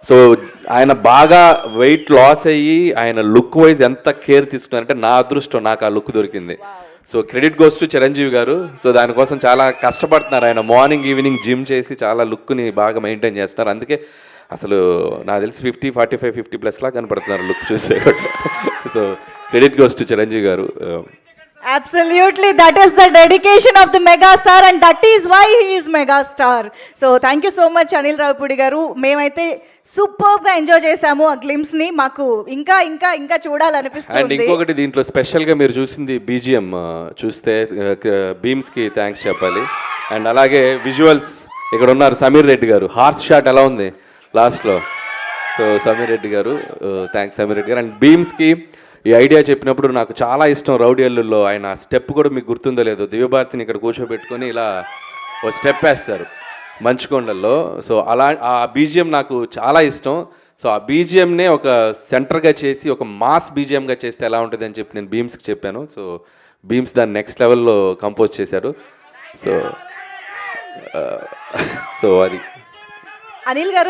So ఆయన బాగా weight loss అయ్యి ఆయన లుక్ వైజ్ ఎంత కేర్ తీసుకున్నారంటే నా అదృష్టం, నాకు ఆ లుక్ దొరికింది. So credit goes to Chiranjeevi గారు. సో దానికోసం చాలా కష్టపడుతున్నారు ఆయన, మార్నింగ్ ఈవినింగ్ జిమ్ చేసి చాలా లుక్ని బాగా మెయింటైన్ చేస్తున్నారు. అందుకే అసలు నాకు తెలిసి 50, 45, 50+ లా కనపడుతున్నారు లుక్ చూస్తే. So credit goes to Chiranjeevi గారు. Absolutely, that is the dedication of the megastar and that is why he is megastar. So thank you so much Anil Ravipudi garu. మేమైతే సూపర్ గా ఎంజాయ్ చేసాము ఆ గ్లిమ్స్ ని. మాకు ఇంకా ఇంకా ఇంకా అండ్ చూడాలనిపిస్తుంది. ఇంకొకటి దీంట్లో స్పెషల్గా మీరు చూసింది బీజిఎం చూస్తే బీమ్స్కి థ్యాంక్స్ చెప్పాలి. అండ్ అలాగే విజువల్స్ ఇక్కడ ఉన్నారు సమీర్ రెడ్డి గారు, హార్స్ షాట్ ఎలా ఉంది లాస్ట్లో. సో సమీర్ రెడ్డి గారు, థ్యాంక్స్ సమీర్ రెడ్డి గారు. అండ్ బీమ్స్కి ఈ ఐడియా చెప్పినప్పుడు నాకు చాలా ఇష్టం. రౌడీ అల్లుల్లో ఆయన స్టెప్ కూడా మీకు గుర్తుందో లేదో, దివ్యభారతిని ఇక్కడ కూర్చోబెట్టుకొని ఇలా ఓ స్టెప్ వేస్తారు మంచుకొండల్లో. సో అలా ఆ బీజిఎం నాకు చాలా ఇష్టం. సో ఆ బీజిఎంనే ఒక సెంటర్గా చేసి ఒక మాస్ బీజిఎంగా చేస్తే ఎలా ఉంటుంది అని చెప్పి నేను బీమ్స్కి చెప్పాను. సో బీమ్స్ దాన్ని నెక్స్ట్ లెవెల్లో కంపోజ్ చేశారు. సో అది అనిల్ గారు